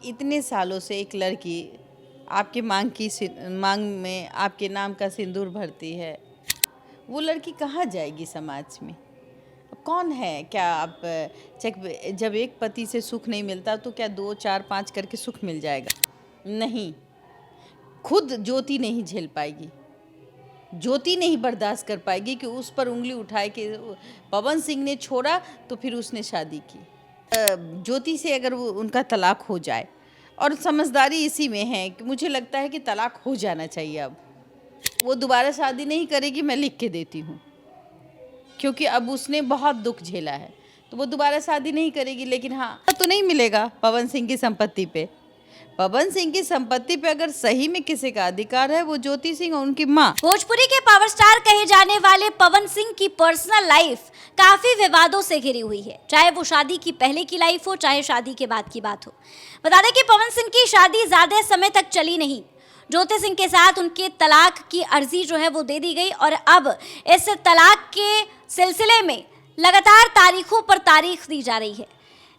इतने सालों से एक लड़की आपके मांग में आपके नाम का सिंदूर भरती है, वो लड़की कहाँ जाएगी समाज में? कौन है? क्या आप चेक, जब एक पति से सुख नहीं मिलता तो क्या 2 4 5 करके सुख मिल जाएगा? नहीं। खुद ज्योति नहीं झेल पाएगी, ज्योति नहीं बर्दाश्त कर पाएगी कि उस पर उंगली उठाए कि पवन सिंह ने छोड़ा तो फिर उसने शादी की। ज्योति से अगर वो उनका तलाक हो जाए, और समझदारी इसी में है कि मुझे लगता है कि तलाक हो जाना चाहिए। अब वो दोबारा शादी नहीं करेगी, मैं लिख के देती हूँ, क्योंकि अब उसने बहुत दुख झेला है, तो वो दोबारा शादी नहीं करेगी। लेकिन हाँ, तो नहीं मिलेगा पवन सिंह की संपत्ति पे। पवन सिंह की संपत्ति पे अगर सही में किसी का अधिकार है, वो ज्योति सिंह और उनकी माँ। भोजपुरी के पावर स्टार कहे जाने वाले पवन सिंह की पर्सनल लाइफ काफी विवादों से घिरी हुई है, चाहे वो शादी की पहले की लाइफ हो, चाहे शादी के बाद की बात हो। बता दें कि पवन सिंह की शादी ज्यादा समय तक चली नहीं। ज्योति सिंह के साथ उनके तलाक की अर्जी जो है वो दे दी गई, और अब इस तलाक के सिलसिले में लगातार तारीखों पर तारीख दी जा रही है।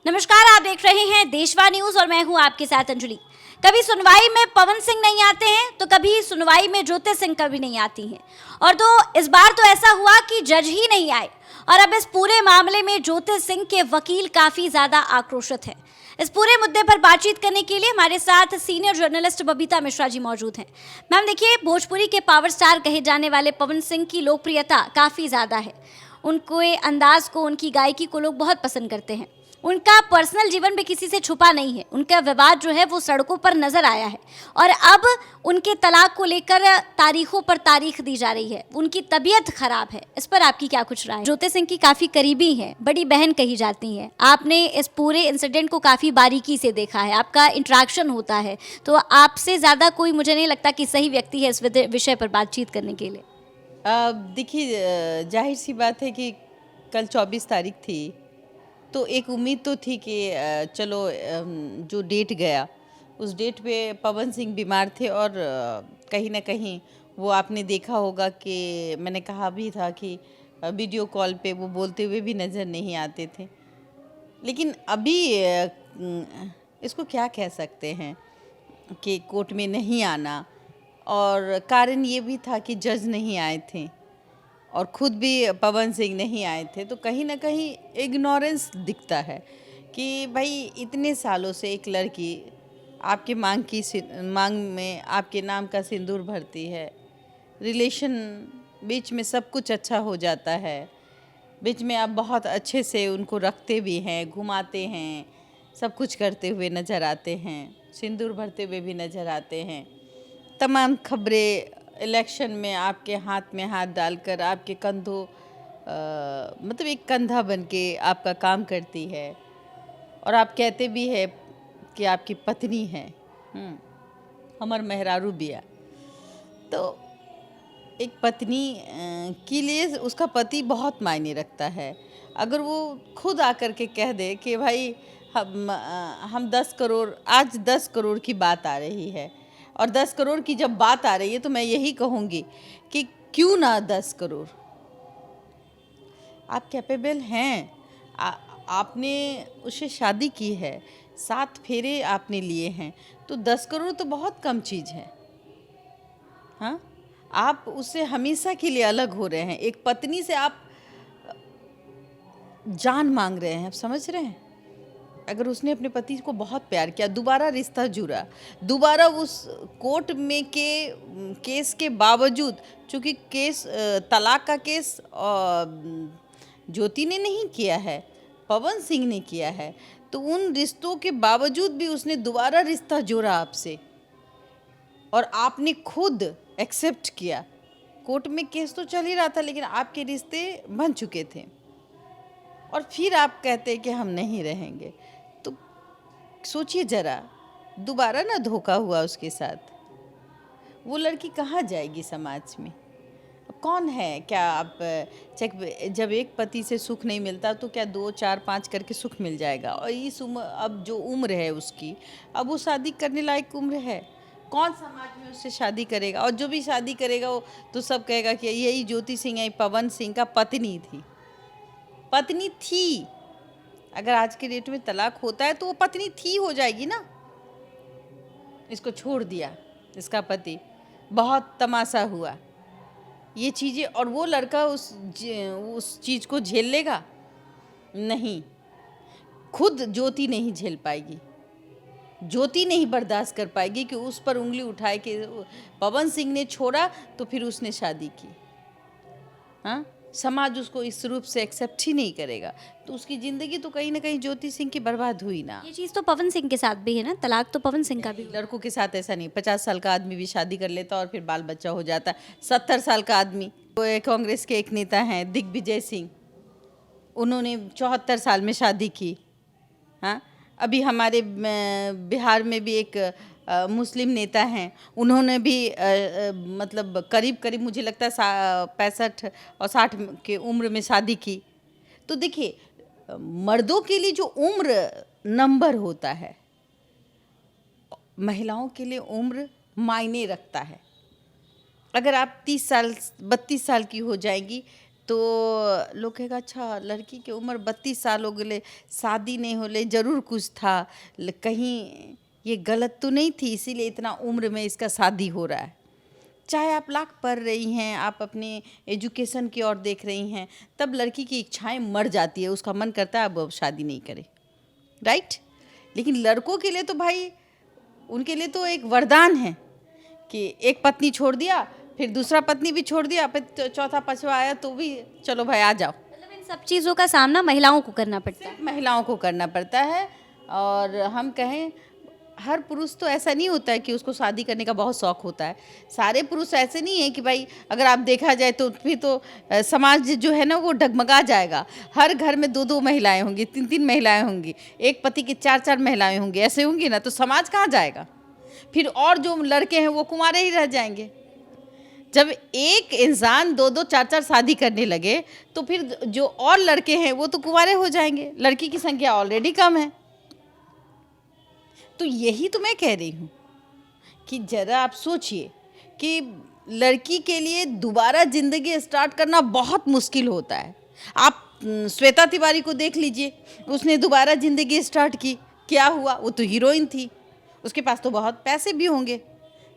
नमस्कार, आप देख रहे हैं देशवा न्यूज और मैं हूं आपके साथ अंजलि। कभी सुनवाई में पवन सिंह नहीं आते हैं तो कभी सुनवाई में ज्योति सिंह कभी नहीं आती हैं, और तो इस बार तो ऐसा हुआ कि जज ही नहीं आए, और अब इस पूरे मामले में ज्योति सिंह के वकील काफी ज्यादा आक्रोशित हैं। इस पूरे मुद्दे पर बातचीत करने के लिए हमारे साथ सीनियर जर्नलिस्ट बबीता मिश्रा जी मौजूद हैं। मैम देखिए, भोजपुरी के पावर स्टार कहे जाने वाले पवन सिंह की लोकप्रियता काफी ज्यादा है। उनके अंदाज को, उनकी गायकी को लोग बहुत पसंद करते हैं। उनका पर्सनल जीवन भी किसी से छुपा नहीं है। उनका विवाद जो है वो सड़कों पर नजर आया है, और अब उनके तलाक को लेकर तारीखों पर तारीख दी जा रही है। उनकी तबीयत खराब है, इस पर आपकी क्या कुछ राय? ज्योति सिंह की काफी करीबी हैं, बड़ी बहन कही जाती हैं। आपने इस पूरे इंसिडेंट को काफी बारीकी से देखा है, आपका इंटरेक्शन होता है, तो आपसे ज्यादा कोई मुझे नहीं लगता कि सही व्यक्ति है इस विषय पर बातचीत करने के लिए। देखिए, जाहिर सी बात है कि कल 24 तारीख थी, तो एक उम्मीद तो थी कि चलो जो डेट गया उस डेट पे पवन सिंह बीमार थे, और कहीं ना कहीं वो आपने देखा होगा कि मैंने कहा भी था कि वीडियो कॉल पे वो बोलते हुए भी नज़र नहीं आते थे। लेकिन अभी इसको क्या कह सकते हैं कि कोर्ट में नहीं आना, और कारण ये भी था कि जज नहीं आए थे और खुद भी पवन सिंह नहीं आए थे, तो कहीं ना कहीं इग्नोरेंस दिखता है कि भाई इतने सालों से एक लड़की आपके मांग में आपके नाम का सिंदूर भरती है, रिलेशन बीच में सब कुछ अच्छा हो जाता है, बीच में आप बहुत अच्छे से उनको रखते भी हैं, घुमाते हैं, सब कुछ करते हुए नज़र आते हैं, सिंदूर भरते हुए भी नज़र आते हैं। तमाम खबरें इलेक्शन में आपके हाथ में हाथ डालकर आपके कंधों मतलब एक कंधा बन के आपका काम करती है, और आप कहते भी है कि आपकी पत्नी है, हमर मेहरारू बिया। तो एक पत्नी के लिए उसका पति बहुत मायने रखता है। अगर वो खुद आकर के कह दे कि भाई हम 10 करोड़, आज 10 करोड़ की बात आ रही है, और 10 करोड़ की जब बात आ रही है तो मैं यही कहूँगी कि क्यों ना 10 करोड़, आप कैपेबल हैं, आपने उससे शादी की है, 7 फेरे आपने लिए हैं, तो 10 करोड़ तो बहुत कम चीज़ है। हाँ, आप उससे हमेशा के लिए अलग हो रहे हैं। एक पत्नी से आप जान मांग रहे हैं, आप समझ रहे हैं? अगर उसने अपने पति को बहुत प्यार किया, दोबारा रिश्ता जुड़ा, दोबारा उस कोर्ट में केस के बावजूद, चूँकि केस तलाक का केस ज्योति ने नहीं किया है, पवन सिंह ने किया है, तो उन रिश्तों के बावजूद भी उसने दोबारा रिश्ता जोड़ा आपसे, और आपने खुद एक्सेप्ट किया। कोर्ट में केस तो चल ही रहा था, लेकिन आपके रिश्ते बन चुके थे, और फिर आप कहते कि हम नहीं रहेंगे। तो सोचिए ज़रा, दोबारा ना धोखा हुआ उसके साथ, वो लड़की कहाँ जाएगी समाज में? कौन है? क्या आप चेक, जब एक पति से सुख नहीं मिलता तो क्या 2 4 5 करके सुख मिल जाएगा? और इस उम्र, अब जो उम्र है उसकी, अब वो शादी करने लायक उम्र है। कौन समाज में उससे शादी करेगा? और जो भी शादी करेगा वो तो सब कहेगा कि यही ज्योति सिंह है, पवन सिंह का पत्नी थी। अगर आज के डेट में तलाक होता है तो वो पत्नी थी हो जाएगी ना, इसको छोड़ दिया इसका पति, बहुत तमाशा हुआ, ये चीज़ें, और वो लड़का उस चीज़ को झेल लेगा? नहीं, खुद ज्योति नहीं झेल पाएगी, ज्योति नहीं बर्दाश्त कर पाएगी कि उस पर उंगली उठाए कि पवन सिंह ने छोड़ा तो फिर उसने शादी की। हाँ, समाज उसको इस रूप से एक्सेप्ट ही नहीं करेगा, तो उसकी ज़िंदगी तो कहीं ना कहीं ज्योति सिंह की बर्बाद हुई ना। ये चीज़ तो पवन सिंह के साथ भी है ना, तलाक तो पवन सिंह का भी हुआ। लड़कों के साथ ऐसा नहीं, 50 साल का आदमी भी शादी कर लेता और फिर बाल बच्चा हो जाता। 70 साल का आदमी, वो कांग्रेस के एक नेता हैं दिग्विजय सिंह, उन्होंने 74 साल में शादी की। हाँ, अभी हमारे बिहार में भी एक मुस्लिम नेता हैं, उन्होंने भी मतलब करीब करीब मुझे लगता है 65 और 60 के उम्र में शादी की। तो देखिए, मर्दों के लिए जो उम्र नंबर होता है, महिलाओं के लिए उम्र मायने रखता है। अगर आप 30 साल 32 साल की हो जाएंगी तो लोग कहेगा अच्छा लड़की की उम्र 32 साल हो गए, शादी नहीं हो ले, ज़रूर कुछ था, कहीं ये गलत तो नहीं थी इसीलिए इतना उम्र में इसका शादी हो रहा है। चाहे आप लाख पढ़ रही हैं, आप अपने एजुकेशन की ओर देख रही हैं, तब लड़की की इच्छाएं मर जाती है, उसका मन करता है अब शादी नहीं करे, राइट। लेकिन लड़कों के लिए तो भाई, उनके लिए तो एक वरदान है कि एक पत्नी छोड़ दिया, फिर दूसरा पत्नी भी छोड़ दिया, फिर चौथा पांचवा आया तो भी चलो भाई आ जाओ। मतलब इन सब चीज़ों का सामना महिलाओं को करना पड़ता है। महिलाओं को करना पड़ता है। और हम कहें हर पुरुष तो ऐसा नहीं होता है कि उसको शादी करने का बहुत शौक होता है। सारे पुरुष ऐसे नहीं है कि भाई, अगर आप देखा जाए तो फिर तो समाज जो है ना वो डगमगा जाएगा। हर घर में 2-2 महिलाएं होंगी, 3-3 महिलाएं होंगी, एक पति की 4-4 महिलाएं होंगी, ऐसे होंगी ना तो समाज कहाँ जाएगा? फिर और जो लड़के हैं वो कुंवारे ही रह जाएंगे। जब एक इंसान 2-2 4-4 शादी करने लगे तो फिर जो और लड़के हैं वो तो कुंवारे हो जाएंगे, लड़की की संख्या ऑलरेडी कम है। तो यही तो मैं कह रही हूँ कि जरा आप सोचिए कि लड़की के लिए दोबारा ज़िंदगी स्टार्ट करना बहुत मुश्किल होता है। आप श्वेता तिवारी को देख लीजिए, उसने दोबारा ज़िंदगी स्टार्ट की, क्या हुआ? वो तो हीरोइन थी, उसके पास तो बहुत पैसे भी होंगे,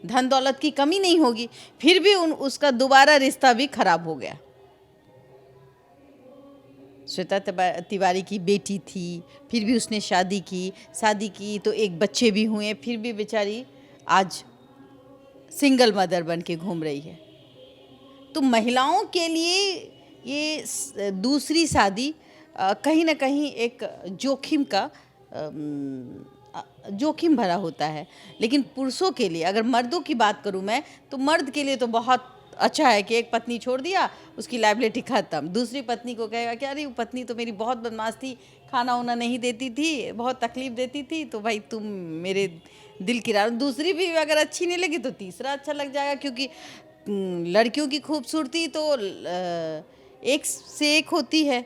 धन दौलत की कमी नहीं होगी, फिर भी उसका दोबारा रिश्ता भी खराब हो गया। श्वेता तिवारी की बेटी थी, फिर भी उसने शादी की तो एक बच्चे भी हुए, फिर भी बेचारी आज सिंगल मदर बन के घूम रही है। तो महिलाओं के लिए ये दूसरी शादी कहीं ना कहीं एक जोखिम भरा होता है। लेकिन पुरुषों के लिए, अगर मर्दों की बात करूं मैं, तो मर्द के लिए तो बहुत अच्छा है कि एक पत्नी छोड़ दिया, उसकी लाइबिलिटी खत्म। दूसरी पत्नी को कहेगा कि अरे वो पत्नी तो मेरी बहुत बदमाश थी, खाना वाना नहीं देती थी, बहुत तकलीफ देती थी, तो भाई तुम मेरे दिल की राह। दूसरी भी अगर अच्छी नहीं लगी तो तीसरा अच्छा लग जाएगा, क्योंकि लड़कियों की खूबसूरती तो एक से एक होती है,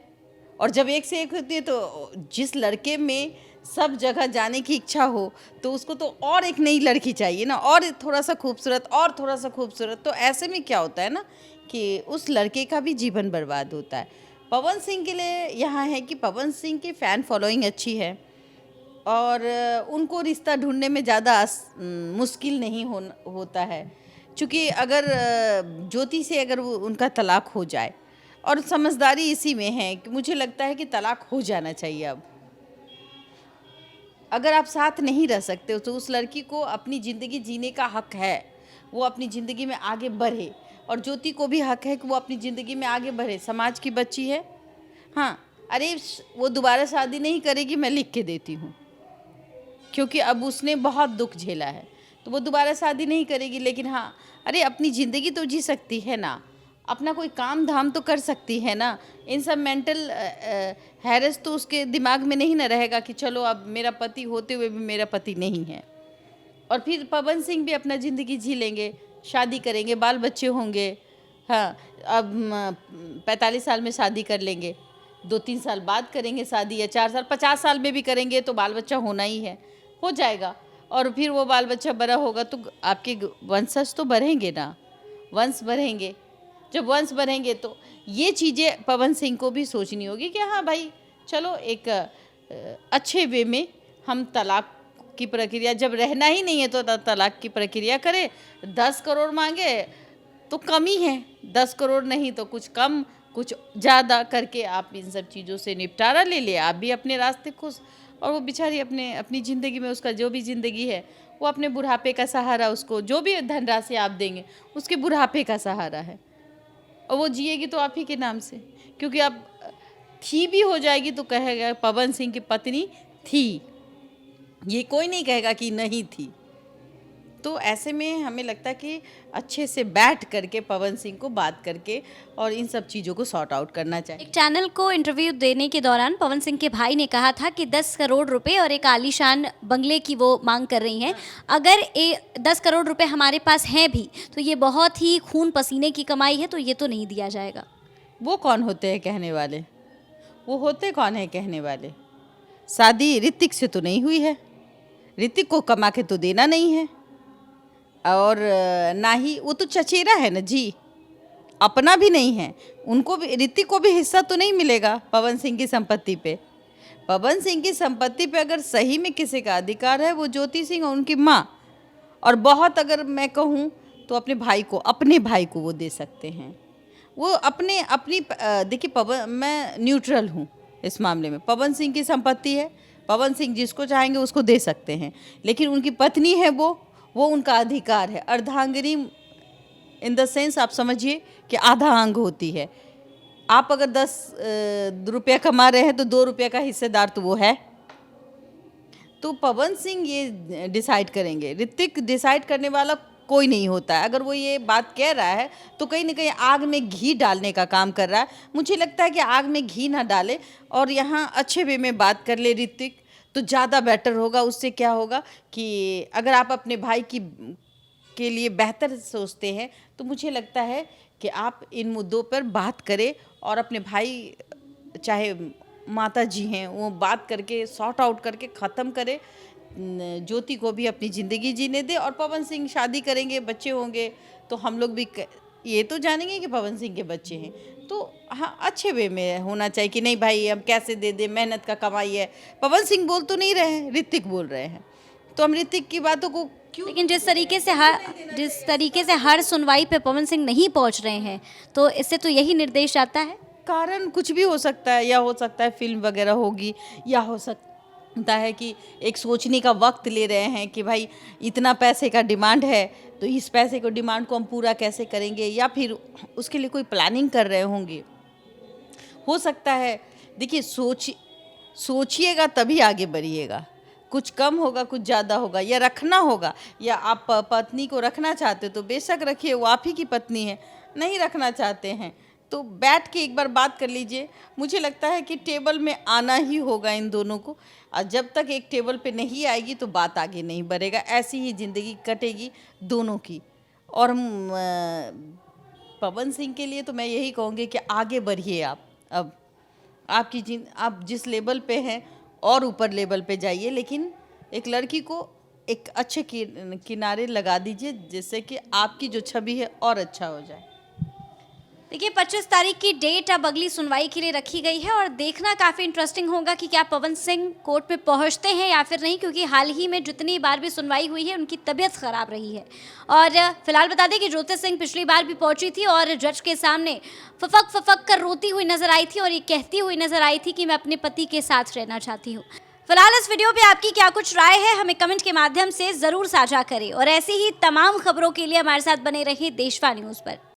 और जब एक से एक होती है तो जिस लड़के में सब जगह जाने की इच्छा हो तो उसको तो और एक नई लड़की चाहिए ना, और थोड़ा सा खूबसूरत, और थोड़ा सा खूबसूरत। तो ऐसे में क्या होता है ना कि उस लड़के का भी जीवन बर्बाद होता है। पवन सिंह के लिए यहाँ है कि पवन सिंह की फ़ैन फॉलोइंग अच्छी है और उनको रिश्ता ढूंढने में ज़्यादा मुश्किल नहीं होता है। क्योंकि अगर ज्योति से अगर उनका तलाक हो जाए, और समझदारी इसी में है कि मुझे लगता है कि तलाक हो जाना चाहिए। अब अगर आप साथ नहीं रह सकते हो तो उस लड़की को अपनी ज़िंदगी जीने का हक है, वो अपनी ज़िंदगी में आगे बढ़े, और ज्योति को भी हक है कि वो अपनी ज़िंदगी में आगे बढ़े। समाज की बच्ची है, हाँ, अरे वो दोबारा शादी नहीं करेगी, मैं लिख के देती हूँ, क्योंकि अब उसने बहुत दुख झेला है, तो वो दोबारा शादी नहीं करेगी। लेकिन हाँ, अरे अपनी ज़िंदगी तो जी सकती है ना, अपना कोई काम धाम तो कर सकती है ना। इन सब मेंटल हैरेस तो उसके दिमाग में नहीं ना रहेगा कि चलो अब मेरा पति होते हुए भी मेरा पति नहीं है। और फिर पवन सिंह भी अपना ज़िंदगी जी लेंगे, शादी करेंगे, बाल बच्चे होंगे। हाँ, अब 45 साल में शादी कर लेंगे, 2-3 साल बाद करेंगे शादी, या 4 साल, 50 साल में भी करेंगे तो बाल बच्चा होना ही है, हो जाएगा। और फिर वो बाल बच्चा बड़ा होगा तो आपके वंशज तो बढ़ेंगे ना, वंश बढ़ेंगे। जब वंश बढ़ेंगे तो ये चीज़ें पवन सिंह को भी सोचनी होगी कि हाँ भाई चलो एक अच्छे वे में हम तलाक की प्रक्रिया, जब रहना ही नहीं है तो तलाक की प्रक्रिया करे। 10 करोड़ मांगे तो कम ही है, 10 करोड़ नहीं तो कुछ कम कुछ ज़्यादा करके आप इन सब चीज़ों से निपटारा ले ले, आप भी अपने रास्ते खुश, और वो बेचारी अपनी ज़िंदगी में उसका जो भी ज़िंदगी है वो अपने बुढ़ापे का सहारा, उसको जो भी धनराशि आप देंगे उसके बुढ़ापे का सहारा है, और वो जिएगी तो आप ही के नाम से, क्योंकि आप थी भी हो जाएगी तो कहेगा पवन सिंह की पत्नी थी, ये कोई नहीं कहेगा कि नहीं थी। तो ऐसे में हमें लगता है कि अच्छे से बैठ करके पवन सिंह को बात करके और इन सब चीज़ों को सॉर्ट आउट करना चाहिए। एक चैनल को इंटरव्यू देने के दौरान पवन सिंह के भाई ने कहा था कि 10 करोड़ रुपए और एक आलीशान बंगले की वो मांग कर रही हैं। अगर 10 करोड़ रुपए हमारे पास हैं भी तो ये बहुत ही खून पसीने की कमाई है, तो ये तो नहीं दिया जाएगा। वो कौन होते हैं कहने वाले? वो होते कौन है कहने वाले? शादी ऋतिक से तो नहीं हुई है, ऋतिक को कमा के तो देना नहीं है, और ना ही वो तो चचेरा है ना जी, अपना भी नहीं है, उनको भी, ऋतिक को भी हिस्सा तो नहीं मिलेगा पवन सिंह की संपत्ति पे। पवन सिंह की संपत्ति पे अगर सही में किसी का अधिकार है वो ज्योति सिंह और उनकी माँ, और बहुत अगर मैं कहूँ तो अपने भाई को वो दे सकते हैं। वो अपनी देखिए, मैं न्यूट्रल हूँ इस मामले में। पवन सिंह की संपत्ति है, पवन सिंह जिसको चाहेंगे उसको दे सकते हैं, लेकिन उनकी पत्नी है वो उनका अधिकार है। अर्धांगिनी इन द सेंस आप समझिए कि आधा अंग होती है। आप अगर 10 रुपया कमा रहे हैं तो 2 रुपये का हिस्सेदार तो वो है। तो पवन सिंह ये डिसाइड करेंगे, ऋतिक डिसाइड करने वाला कोई नहीं होता है। अगर वो ये बात कह रहा है तो कहीं ना कहीं आग में घी डालने का काम कर रहा है। मुझे लगता है कि आग में घी ना डाले और यहाँ अच्छे वे में बात कर ले ऋतिक, तो ज़्यादा बेटर होगा। उससे क्या होगा कि अगर आप अपने भाई के लिए बेहतर सोचते हैं तो मुझे लगता है कि आप इन मुद्दों पर बात करें और अपने भाई, चाहे माता जी हैं, वो बात करके सॉर्ट आउट करके ख़त्म करें। ज्योति को भी अपनी ज़िंदगी जीने दे, और पवन सिंह शादी करेंगे, बच्चे होंगे, तो हम लोग भी ये तो जानेंगे कि पवन सिंह के बच्चे हैं। तो हाँ, अच्छे वे में होना चाहिए कि नहीं भाई हम कैसे दे दे, मेहनत का कमाई है। पवन सिंह बोल तो नहीं रहे हैं, ऋतिक बोल रहे हैं, तो हम ऋतिक की बातों को क्यों? लेकिन जिस तरीके से हर सुनवाई पे पवन सिंह नहीं पहुंच रहे हैं, तो इससे तो यही निर्देश आता है। कारण कुछ भी हो सकता है, या हो सकता है फिल्म वगैरह होगी, या हो सकता है कि एक सोचने का वक्त ले रहे हैं कि भाई इतना पैसे का डिमांड है तो इस पैसे को डिमांड को हम पूरा कैसे करेंगे, या फिर उसके लिए कोई प्लानिंग कर रहे होंगे, हो सकता है। देखिए, सोचिएगा तभी आगे बढ़िएगा। कुछ कम होगा, कुछ ज़्यादा होगा, या रखना होगा, या आप पत्नी को रखना चाहते हो तो बेशक रखिए, वो आप ही की पत्नी है। नहीं रखना चाहते हैं तो बैठ के एक बार बात कर लीजिए। मुझे लगता है कि टेबल में आना ही होगा इन दोनों को, और जब तक एक टेबल पे नहीं आएगी तो बात आगे नहीं बढ़ेगा। ऐसी ही ज़िंदगी कटेगी दोनों की। और पवन सिंह के लिए तो मैं यही कहूँगी कि आगे बढ़िए आप। अब आप जिस लेवल पे हैं और ऊपर लेवल पे जाइए, लेकिन एक लड़की को एक अच्छे किनारे लगा दीजिए जिससे कि आपकी जो छवि है और अच्छा हो जाए। देखिए, 25 तारीख की डेट अब अगली सुनवाई के लिए रखी गई है और देखना काफ़ी इंटरेस्टिंग होगा कि क्या पवन सिंह कोर्ट में पहुंचते हैं या फिर नहीं, क्योंकि हाल ही में जितनी बार भी सुनवाई हुई है उनकी तबीयत ख़राब रही है। और फिलहाल बता दें कि ज्योति सिंह पिछली बार भी पहुंची थी और जज के सामने फफक कर रोती हुई नजर आई थी और ये कहती हुई नजर आई थी कि मैं अपने पति के साथ रहना चाहती हूँ। फिलहाल इस वीडियो पे आपकी क्या कुछ राय है, हमें कमेंट के माध्यम से ज़रूर साझा करें, और ऐसी ही तमाम खबरों के लिए हमारे साथ बने रहिए देशवा न्यूज़ पर।